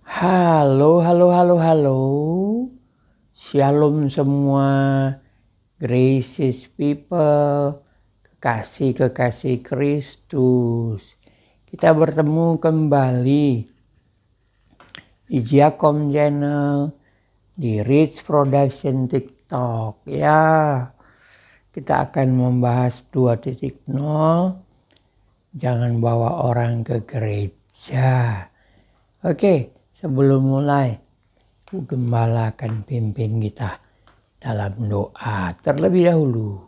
Halo, halo, halo, halo. Shalom semua. Gracious people. Kekasih-kekasih Kristus. Kita bertemu kembali di Giacomo Channel, di Rich Production TikTok. Ya, kita akan membahas 2.0. Jangan bawa orang ke gereja. Oke, sebelum mulai, Bu Gembala akan pimpin kita dalam doa terlebih dahulu.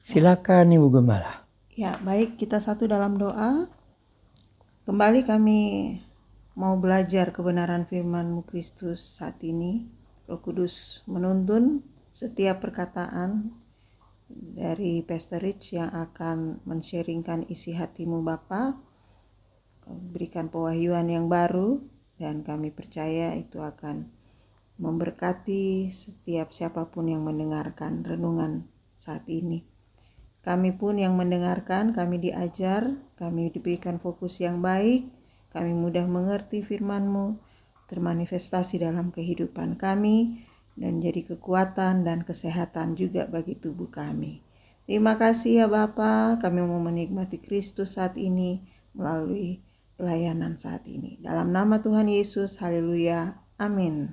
Silakan Ibu Gembala. Ya, baik, kita satu dalam doa. Kembali kami mau belajar kebenaran firman-Mu Kristus saat ini. Roh Kudus menuntun setiap perkataan dari Pastor Rich yang akan men-sharingkan isi hati-Mu Bapa. Berikan pewahyuan yang baru dan kami percaya itu akan memberkati setiap siapapun yang mendengarkan renungan saat ini. Kami pun yang mendengarkan, kami diajar, kami diberikan fokus yang baik, kami mudah mengerti firman-Mu, termanifestasi dalam kehidupan kami, dan jadi kekuatan dan kesehatan juga bagi tubuh kami. Terima kasih ya Bapa, kami mau menikmati Kristus saat ini melalui pelayanan saat ini. Dalam nama Tuhan Yesus, haleluya, amin.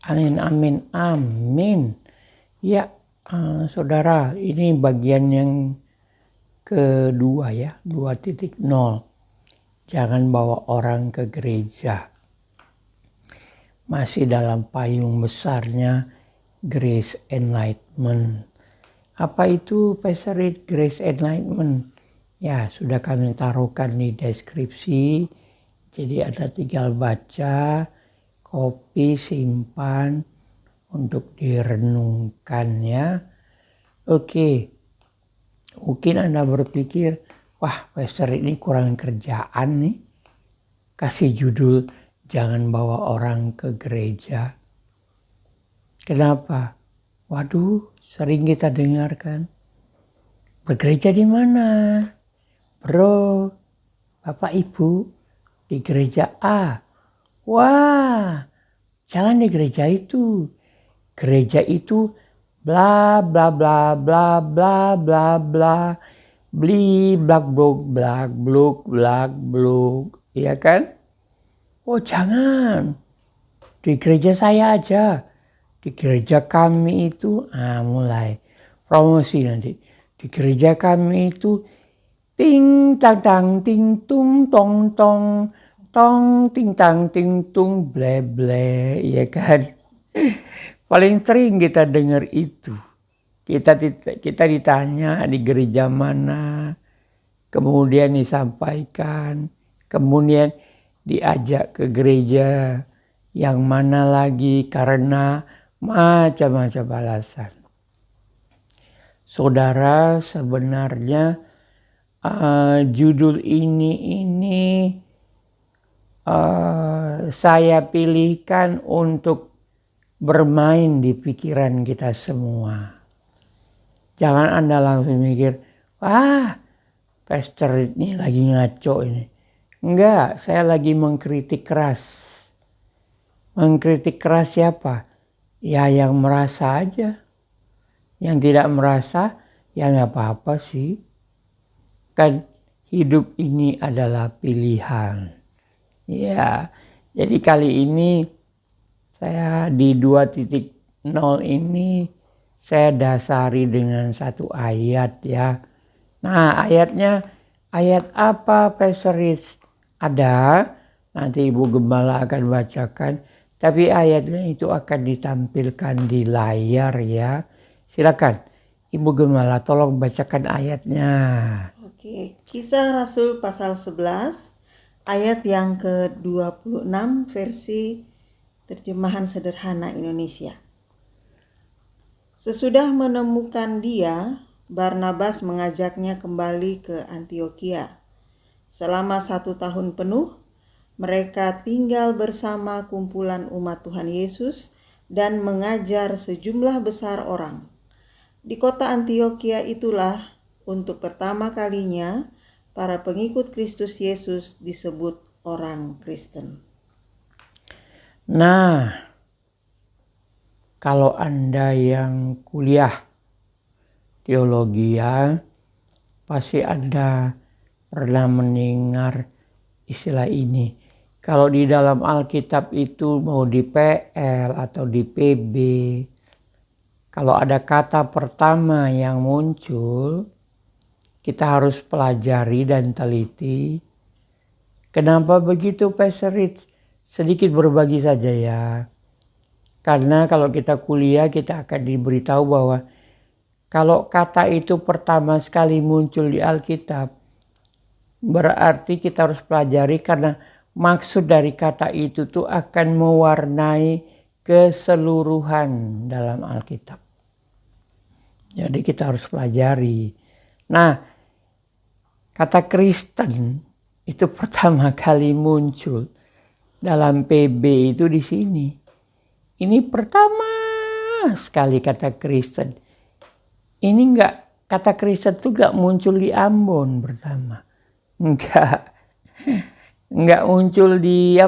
Amin, amin, amin. Ya, saudara, ini bagian yang kedua ya, 2.0. Jangan bawa orang ke gereja. Masih dalam payung besarnya Grace Enlightenment. Apa itu Pastor Rich, Grace Enlightenment? Ya, sudah kami taruhkan di deskripsi. Jadi ada tinggal baca, copy, simpan untuk direnungkan ya. Oke. Mungkin Anda berpikir, wah Pastor ini kurang kerjaan nih. Kasih judul, jangan bawa orang ke gereja. Kenapa? Waduh, sering kita dengarkan. Bergereja di mana? Bro, Bapak Ibu, di gereja A. Wah, jangan di gereja itu. Gereja itu bla bla bla bla bla bla bla. Bli blak bluk, iya kan? Oh jangan, di gereja saya aja. Di gereja kami itu, mulai promosi nanti. Di gereja kami itu ting tang tang ting tung tong tong tong ting tang ting tung ble ble, ya kan? Paling sering kita dengar itu. Kita ditanya di gereja mana, kemudian disampaikan, kemudian diajak ke gereja yang mana lagi karena macam-macam alasan. Saudara, sebenarnya judul ini saya pilihkan untuk bermain di pikiran kita semua. Jangan Anda langsung mikir, wah Pastor ini lagi ngaco ini. Enggak, saya lagi mengkritik keras. Mengkritik keras siapa? Ya yang merasa aja. Yang tidak merasa, ya nggak apa-apa sih. Kan hidup ini adalah pilihan. Ya, jadi kali ini saya di 2.0 ini saya dasari dengan satu ayat ya. Nah ayatnya, ayat apa Pastor Rich? Ada, nanti Ibu Gembala akan bacakan. Tapi ayatnya itu akan ditampilkan di layar ya. Silakan Ibu Gembala tolong bacakan ayatnya. Oke, Kisah Rasul pasal 11 ayat yang ke-26 versi terjemahan sederhana Indonesia. Sesudah menemukan dia, Barnabas mengajaknya kembali ke Antiokhia. Selama 1 tahun penuh, mereka tinggal bersama kumpulan umat Tuhan Yesus dan mengajar sejumlah besar orang. Di kota Antiokhia itulah untuk pertama kalinya para pengikut Kristus Yesus disebut orang Kristen. Nah, kalau Anda yang kuliah teologi ya, pasti Anda pernah mendengar istilah ini. Kalau di dalam Alkitab itu mau di PL atau di PB, kalau ada kata pertama yang muncul, kita harus pelajari dan teliti. Kenapa begitu, Pastor Rich? Sedikit berbagi saja ya. Karena kalau kita kuliah, kita akan diberitahu bahwa kalau kata itu pertama sekali muncul di Alkitab, berarti kita harus pelajari karena maksud dari kata itu tuh akan mewarnai keseluruhan dalam Alkitab. Jadi kita harus pelajari. Nah, kata Kristen itu pertama kali muncul dalam PB itu di sini. Ini pertama sekali kata Kristen. Ini kata Kristen tuh enggak muncul di Ambon pertama. Enggak muncul di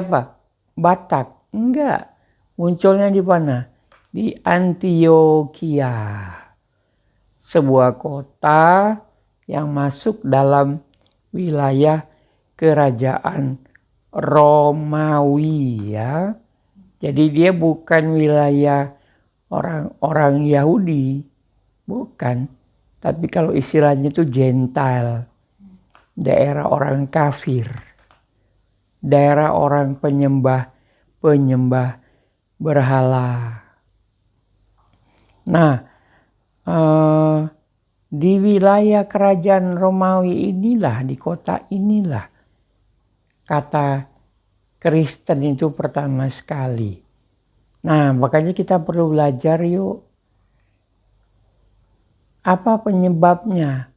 Batak. Enggak. Munculnya di mana? Di Antioquia. Sebuah kota yang masuk dalam wilayah kerajaan Romawi ya. Jadi dia bukan wilayah orang-orang Yahudi. Bukan. Tapi kalau istilahnya itu Gentile. Daerah orang kafir. Daerah orang penyembah berhala. Nah, di wilayah kerajaan Romawi inilah, di kota inilah kata Kristen itu pertama sekali. Nah, makanya kita perlu belajar yuk. Apa penyebabnya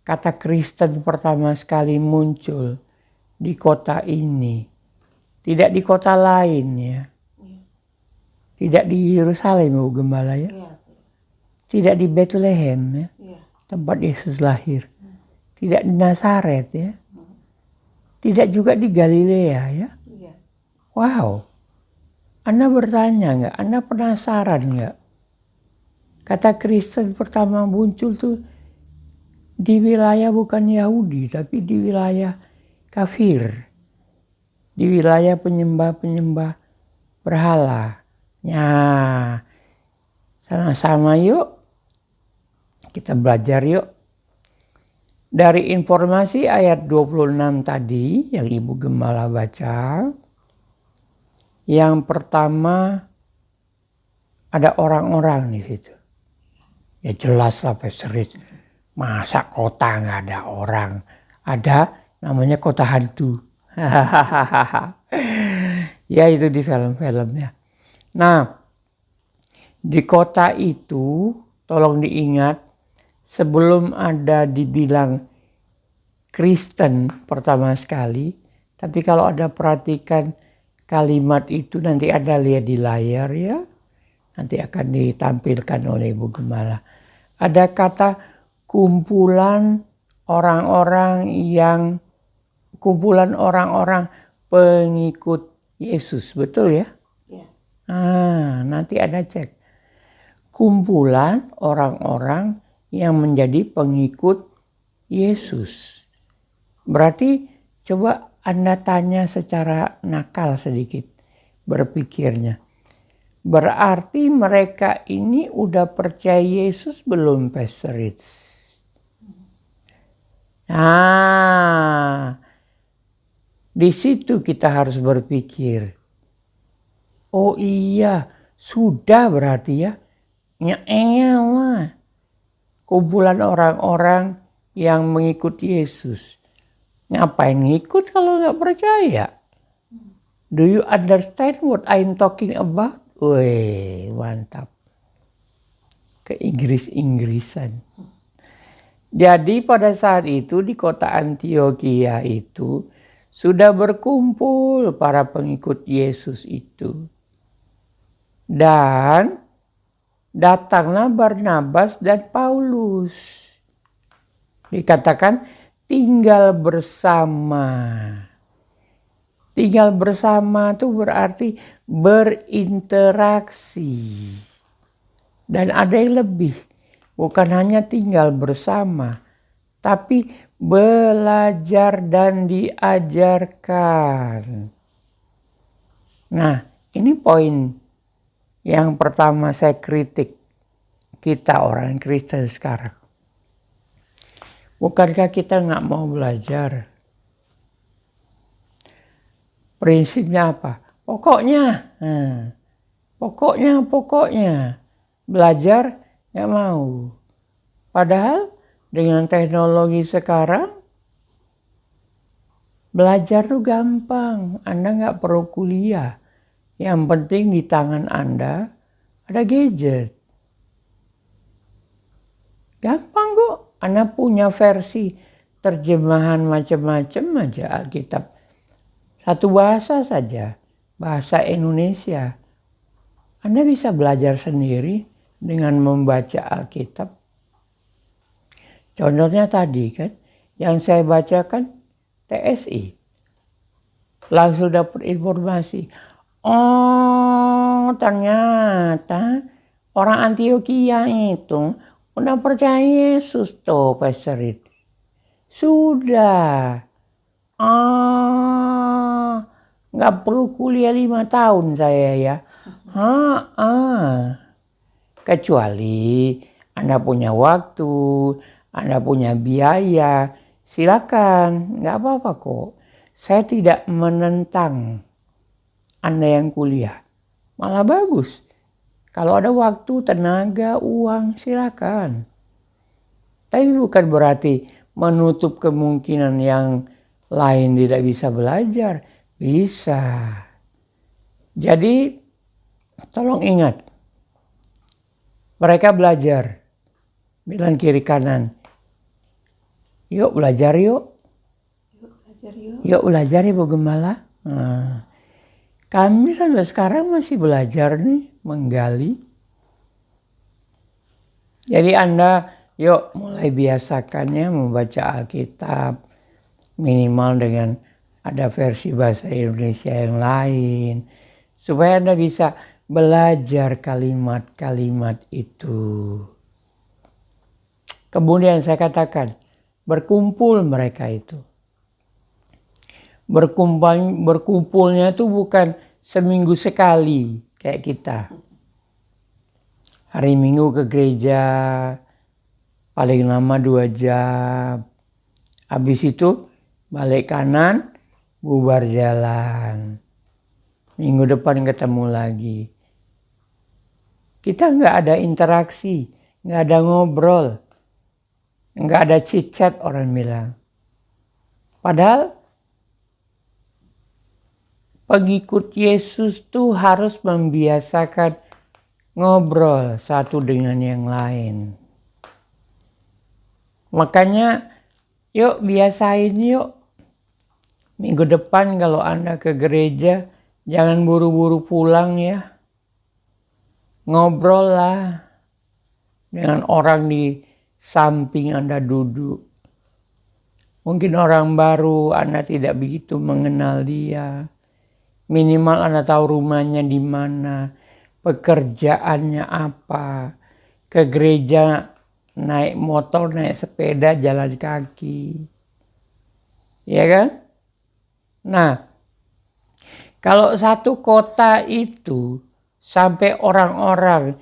kata Kristen pertama sekali muncul di kota ini? Tidak di kota lain ya. Tidak di Yerusalem, Bu Gembala ya. Tidak di Bethlehem ya. Tempat Yesus lahir. Tidak di Nazaret ya. Tidak juga di Galilea ya. Wow. Anda bertanya nggak? Anda penasaran nggak? Kata Kristen pertama muncul tuh di wilayah bukan Yahudi, tapi di wilayah kafir. Di wilayah penyembah berhala. Nah, sama-sama yuk. Kita belajar yuk. Dari informasi ayat 26 tadi yang Ibu Gembala baca. Yang pertama ada orang-orang di situ. Ya jelas lah Pastor Rich. Masa kota nggak ada orang? Ada, namanya kota hantu. Ya itu di film-filmnya. Nah, di kota itu tolong diingat, sebelum ada dibilang Kristen pertama sekali, tapi kalau ada perhatikan kalimat itu nanti ada lihat di layar ya. Nanti akan ditampilkan oleh Ibu Gembala. Ada kata kumpulan orang-orang pengikut Yesus, betul ya? Nanti ada cek. Kumpulan orang-orang yang menjadi pengikut Yesus. Berarti coba Anda tanya secara nakal sedikit berpikirnya. Berarti mereka ini udah percaya Yesus belum, Pastor Rich? Nah, di situ kita harus berpikir. Oh iya, sudah berarti ya. Mah. Kumpulan orang-orang yang mengikuti Yesus. Ngapain ngikut kalau nggak percaya? Do you understand what I'm talking about? Wih, mantap. Ke Inggris-Inggrisan. Jadi pada saat itu di kota Antioquia itu sudah berkumpul para pengikut Yesus itu. Dan datanglah Barnabas dan Paulus. Dikatakan tinggal bersama. Tinggal bersama itu berarti berinteraksi. Dan ada yang lebih, bukan hanya tinggal bersama, tapi belajar dan diajarkan. Nah, ini poin yang pertama saya kritik kita orang Kristen sekarang. Bukankah kita nggak mau belajar? Prinsipnya apa? Pokoknya. Belajar nggak mau. Padahal dengan teknologi sekarang, belajar tuh gampang. Anda nggak perlu kuliah. Yang penting di tangan Anda ada gadget. Gampang kok. Anda punya versi terjemahan macam-macam aja Alkitab. Satu bahasa saja, bahasa Indonesia. Anda bisa belajar sendiri dengan membaca Alkitab. Contohnya tadi kan, yang saya bacakan TSI. Langsung dapat informasi. Oh, ternyata orang Antioquia itu udah percaya Yesus tuh, Pastor Reed. Sudah. Nggak perlu kuliah 5 tahun saya ya. Kecuali Anda punya waktu, Anda punya biaya, silakan, nggak apa-apa kok. Saya tidak menentang Anda yang kuliah, malah bagus. Kalau ada waktu, tenaga, uang, silakan. Tapi bukan berarti menutup kemungkinan yang lain tidak bisa belajar. Bisa. Jadi tolong ingat, mereka belajar, bilang kiri kanan, yuk belajar yuk. Yuk belajar ya Bu Gembala. Kami sampai sekarang masih belajar nih, menggali. Jadi Anda yuk mulai biasakannya membaca Alkitab, minimal dengan ada versi bahasa Indonesia yang lain. Supaya Anda bisa belajar kalimat-kalimat itu. Kemudian saya katakan, berkumpul mereka itu. Berkumpulnya itu bukan seminggu sekali kayak kita. Hari Minggu ke gereja, paling lama 2 jam. Habis itu balik kanan, bubar jalan. Minggu depan ketemu lagi. Kita nggak ada interaksi, nggak ada ngobrol, nggak ada chit-chat orang bilang. Padahal pengikut Yesus tuh harus membiasakan ngobrol satu dengan yang lain. Makanya yuk biasain yuk. Minggu depan kalau Anda ke gereja, jangan buru-buru pulang ya. Ngobrol lah dengan orang di samping Anda duduk. Mungkin orang baru Anda tidak begitu mengenal dia. Minimal Anda tahu rumahnya di mana, pekerjaannya apa, ke gereja naik motor, naik sepeda, jalan kaki. Ya kan? Nah, kalau satu kota itu sampai orang-orang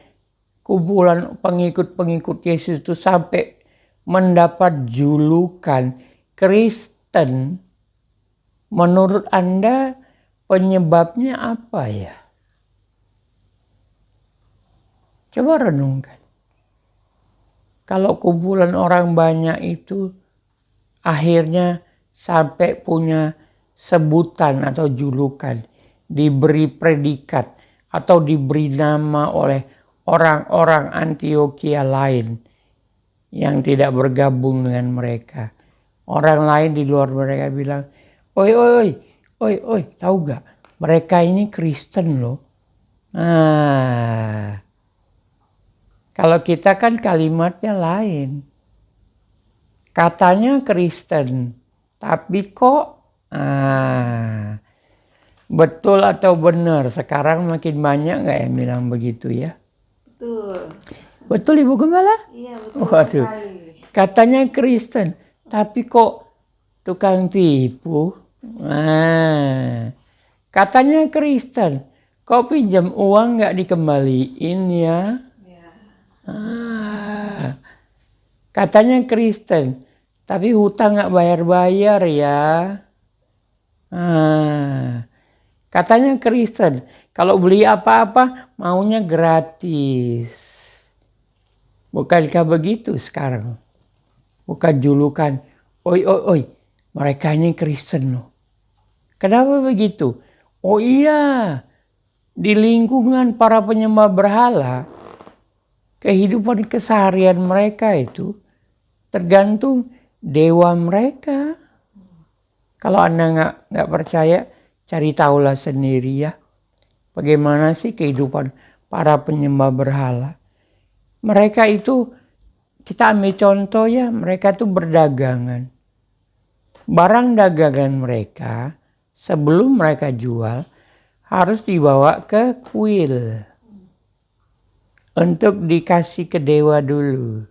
kumpulan pengikut-pengikut Yesus itu sampai mendapat julukan Kristen, menurut Anda penyebabnya apa ya? Coba renungkan. Kalau kumpulan orang banyak itu akhirnya sampai punya sebutan atau julukan, diberi predikat atau diberi nama oleh orang-orang Antioquia lain yang tidak bergabung dengan mereka. Orang lain di luar mereka bilang, oi, tahu gak? Mereka ini Kristen loh. Nah, kalau kita kan kalimatnya lain. Katanya Kristen, tapi kok Betul atau benar? Sekarang makin banyak nggak yang bilang begitu ya? Betul. Betul Ibu Gembala? Iya, betul Waduh. sekali. Katanya Kristen, tapi kok tukang tipu? Nah, katanya Kristen, kok pinjam uang nggak dikembaliin ya? Ya. Katanya Kristen, tapi hutang nggak bayar-bayar ya. Katanya Kristen, kalau beli apa-apa maunya gratis. Bukankah begitu sekarang? Bukan julukan, oi oi oi, mereka ini Kristen loh. Kenapa begitu? Oh iya, di lingkungan para penyembah berhala, kehidupan keseharian mereka itu tergantung dewa mereka. Kalau Anda nggak percaya, cari tahulah sendiri ya. Bagaimana sih kehidupan para penyembah berhala? Mereka itu, kita ambil contoh ya, mereka itu berdagangan. Barang dagangan mereka, sebelum mereka jual, harus dibawa ke kuil. Untuk dikasih ke dewa dulu.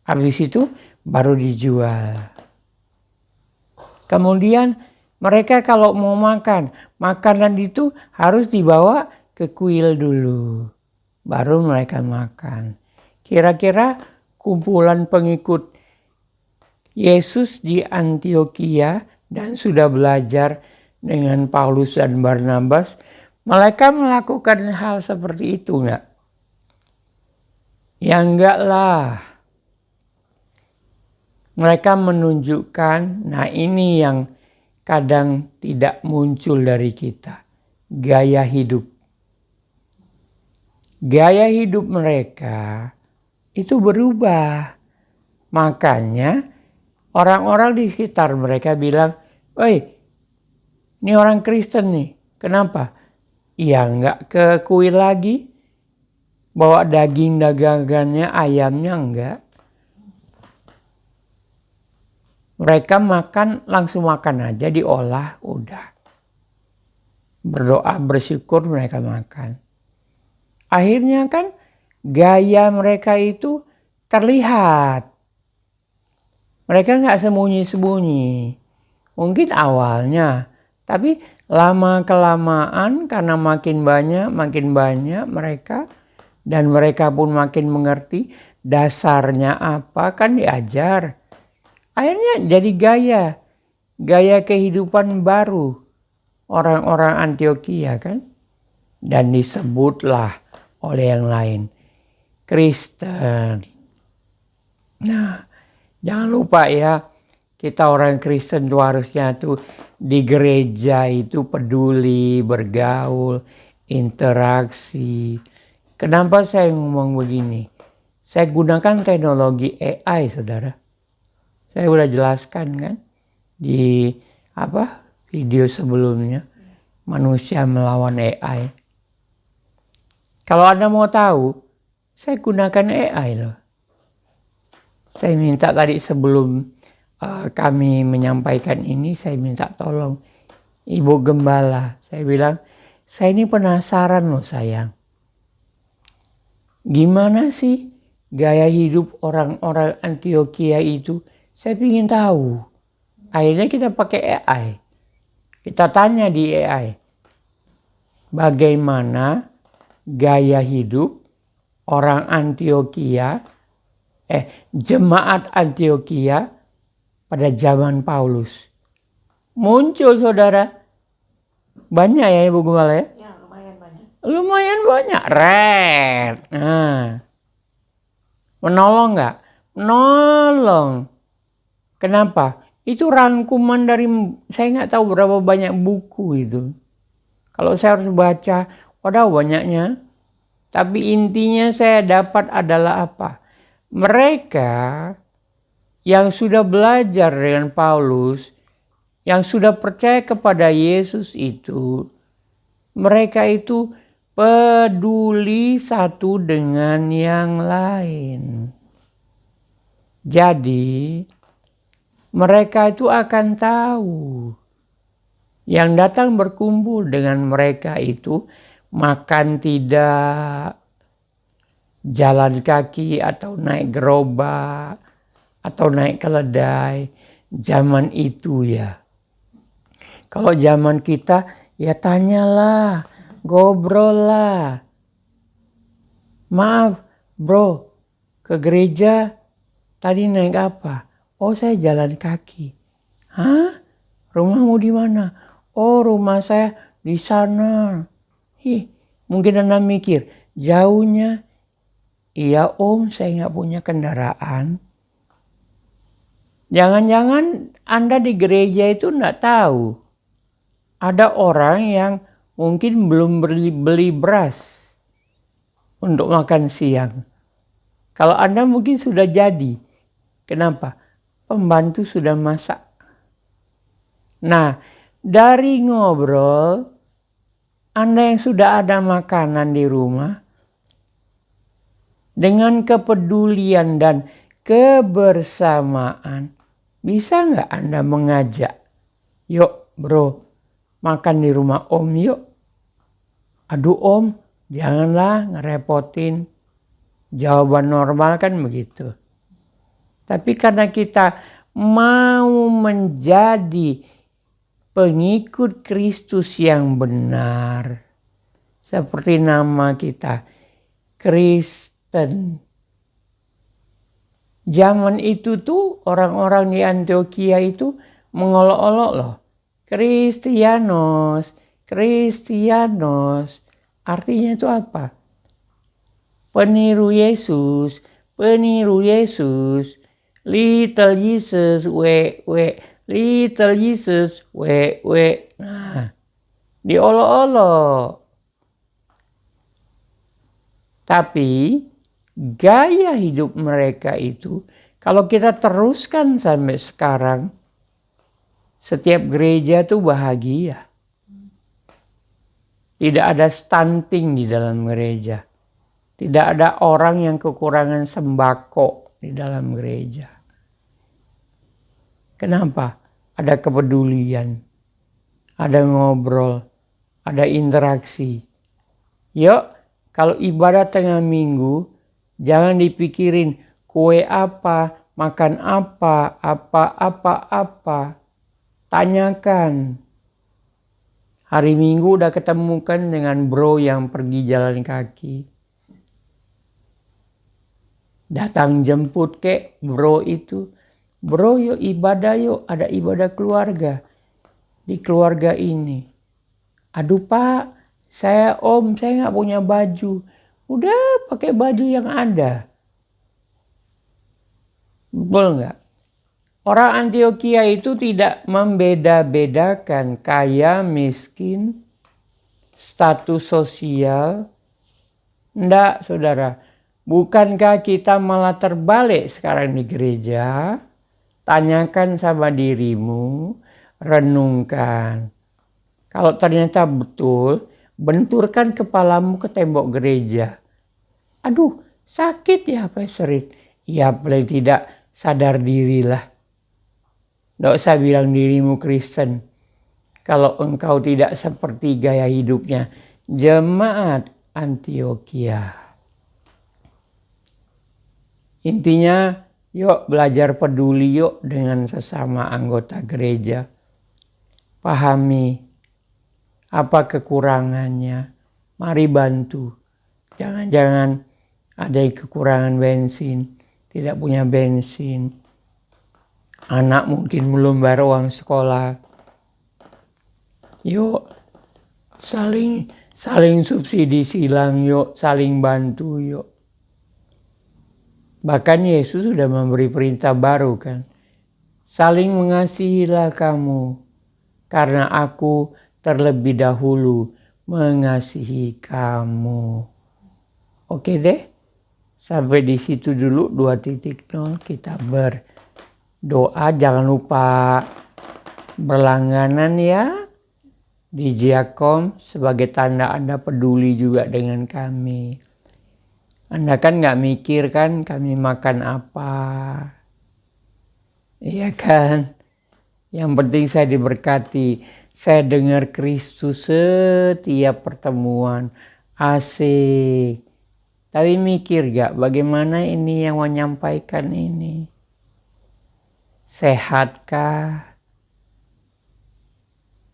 Habis itu baru dijual. Kemudian mereka kalau mau makan, makanan itu harus dibawa ke kuil dulu. Baru mereka makan. Kira-kira kumpulan pengikut Yesus di Antioquia dan sudah belajar dengan Paulus dan Barnabas, mereka melakukan hal seperti itu enggak? Ya enggak lah. Mereka menunjukkan, nah ini yang kadang tidak muncul dari kita. Gaya hidup. Gaya hidup mereka itu berubah. Makanya orang-orang di sekitar mereka bilang, "Oi, ini orang Kristen nih. Kenapa?" Ya enggak ke kuil lagi. Bawa daging dagangannya, ayamnya enggak. Mereka makan, langsung makan aja, diolah, udah. Berdoa, bersyukur, mereka makan. Akhirnya kan gaya mereka itu terlihat. Mereka nggak sembunyi-sembunyi. Mungkin awalnya, tapi lama-kelamaan karena makin banyak mereka, dan mereka pun makin mengerti dasarnya apa, kan diajar. Akhirnya jadi gaya kehidupan baru orang-orang Antioquia kan. Dan disebutlah oleh yang lain Kristen. Nah, jangan lupa ya, kita orang Kristen tuh harusnya tuh di gereja itu peduli, bergaul, interaksi. Kenapa saya ngomong begini? Saya gunakan teknologi AI, saudara. Saya udah jelaskan kan di video sebelumnya, manusia melawan AI. Kalau Anda mau tahu, saya gunakan AI loh. Saya minta tadi sebelum kami menyampaikan ini, saya minta tolong Ibu Gembala. Saya bilang, saya ini penasaran loh sayang. Gimana sih gaya hidup orang-orang Antioquia itu? Saya ingin tahu. Akhirnya kita pakai AI. Kita tanya di AI. Bagaimana gaya hidup orang Antioquia, jemaat Antioquia pada zaman Paulus. Muncul saudara. Banyak ya Ibu Gembala ya? Ya, lumayan banyak. Lumayan banyak. Red. Nah. Menolong nggak? Menolong. Kenapa? Itu rangkuman dari, saya nggak tahu berapa banyak buku itu. Kalau saya harus baca, waduh banyaknya. Tapi intinya saya dapat adalah apa? Mereka yang sudah belajar dengan Paulus, yang sudah percaya kepada Yesus itu, mereka itu peduli satu dengan yang lain. Jadi mereka itu akan tahu Yang datang berkumpul dengan mereka itu makan tidak, jalan kaki atau naik gerobak atau naik keledai. Zaman itu ya. Kalau zaman kita ya tanyalah, ngobrol lah. Maaf bro, ke gereja tadi naik apa? Oh saya jalan kaki. Hah? Rumahmu di mana? Oh rumah saya di sana. Mungkin Anda mikir, jauhnya. Iya om, saya nggak punya kendaraan. Jangan-jangan Anda di gereja itu nggak tahu. Ada orang yang mungkin belum beli beras untuk makan siang. Kalau Anda mungkin sudah jadi. Kenapa? Pembantu sudah masak. Nah, dari ngobrol, Anda yang sudah ada makanan di rumah, dengan kepedulian dan kebersamaan, bisa nggak Anda mengajak, yuk bro, makan di rumah om yuk. Aduh om, janganlah ngerepotin. Jawaban normal kan begitu. Tapi karena kita mau menjadi pengikut Kristus yang benar, seperti nama kita, Kristen. Zaman itu tuh orang-orang di Antioquia itu mengolok-olok loh. Kristianos. Artinya itu apa? Peniru Yesus. Little Jesus, Little Jesus, Nah, diolok-olok. Tapi gaya hidup mereka itu, kalau kita teruskan sampai sekarang, setiap gereja tuh bahagia. Tidak ada stunting di dalam gereja. Tidak ada orang yang kekurangan sembako di dalam gereja. Kenapa? Ada kepedulian, ada ngobrol, ada interaksi. Yuk, kalau ibadah tengah minggu, jangan dipikirin kue apa, makan apa. Tanyakan. Hari Minggu udah ketemukan dengan bro yang pergi jalan kaki. Datang jemput kek bro itu. Bro yuk ibadah yuk, ada ibadah keluarga. Di keluarga ini. Aduh pak, saya nggak punya baju. Udah pakai baju yang ada. Betul nggak? Orang Antioquia itu tidak membeda-bedakan kaya, miskin, status sosial. Enggak, saudara. Bukankah kita malah terbalik sekarang di gereja? Tanyakan sama dirimu, renungkan. Kalau ternyata betul, benturkan kepalamu ke tembok gereja. Aduh, sakit ya Pak Serit. Ya paling tidak sadar dirilah. Tidak usah bilang dirimu Kristen. Kalau engkau tidak seperti gaya hidupnya jemaat Antioquia. Intinya, yuk belajar peduli yuk dengan sesama anggota gereja. Pahami apa kekurangannya. Mari bantu. Jangan-jangan ada yang kekurangan bensin, tidak punya bensin. Anak mungkin belum bayar uang sekolah. Yuk saling subsidi silang yuk, saling bantu yuk. Bahkan Yesus sudah memberi perintah baru kan. Saling mengasihilah kamu, karena aku terlebih dahulu mengasihi kamu. Oke deh, sampai di situ dulu 2.0 kita berdoa. Jangan lupa berlangganan ya di Jiakom sebagai tanda Anda peduli juga dengan kami. Anda kan gak mikir kan kami makan apa. Iya kan? Yang penting saya diberkati. Saya dengar Kristus setiap pertemuan. Asik. Tapi mikir gak bagaimana ini yang menyampaikan ini? Sehatkah?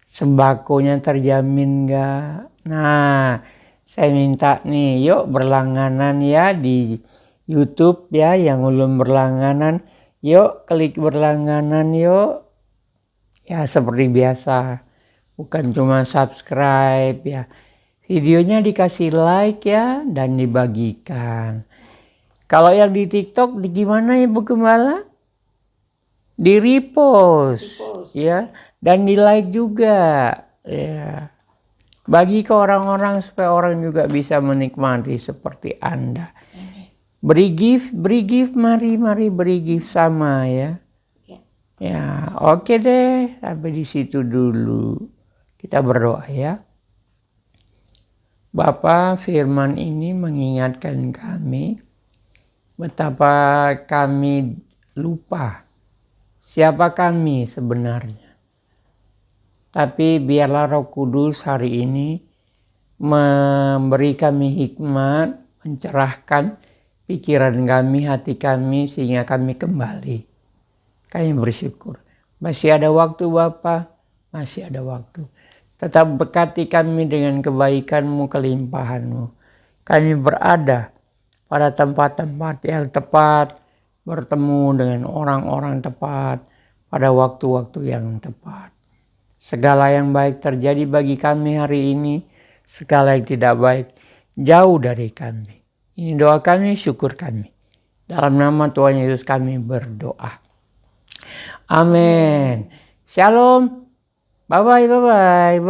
Sembakonya terjamin gak? Nah, saya minta nih, yuk berlangganan ya di YouTube ya, yang belum berlangganan. Yuk klik berlangganan yuk. Ya seperti biasa, bukan cuma subscribe ya. Videonya dikasih like ya dan dibagikan. Kalau yang di TikTok gimana Ibu Gembala? Di repost ya. Dan di like juga ya. Bagi ke orang-orang supaya orang juga bisa menikmati seperti Anda. Beri gift, mari beri gift sama ya. Ya, oke deh, sampai di situ dulu. Kita berdoa ya. Bapa, firman ini mengingatkan kami betapa kami lupa siapa kami sebenarnya. Tapi biarlah Roh Kudus hari ini memberi kami hikmat, mencerahkan pikiran kami, hati kami, sehingga kami kembali. Kami bersyukur. Masih ada waktu Bapa, masih ada waktu. Tetap berkati kami dengan kebaikan-Mu, kelimpahan-Mu. Kami berada pada tempat-tempat yang tepat, bertemu dengan orang-orang tepat, pada waktu-waktu yang tepat. Segala yang baik terjadi bagi kami hari ini, segala yang tidak baik jauh dari kami. Ini doa kami, syukur kami. Dalam nama Tuhan Yesus kami berdoa. Amin. Shalom. Bye-bye.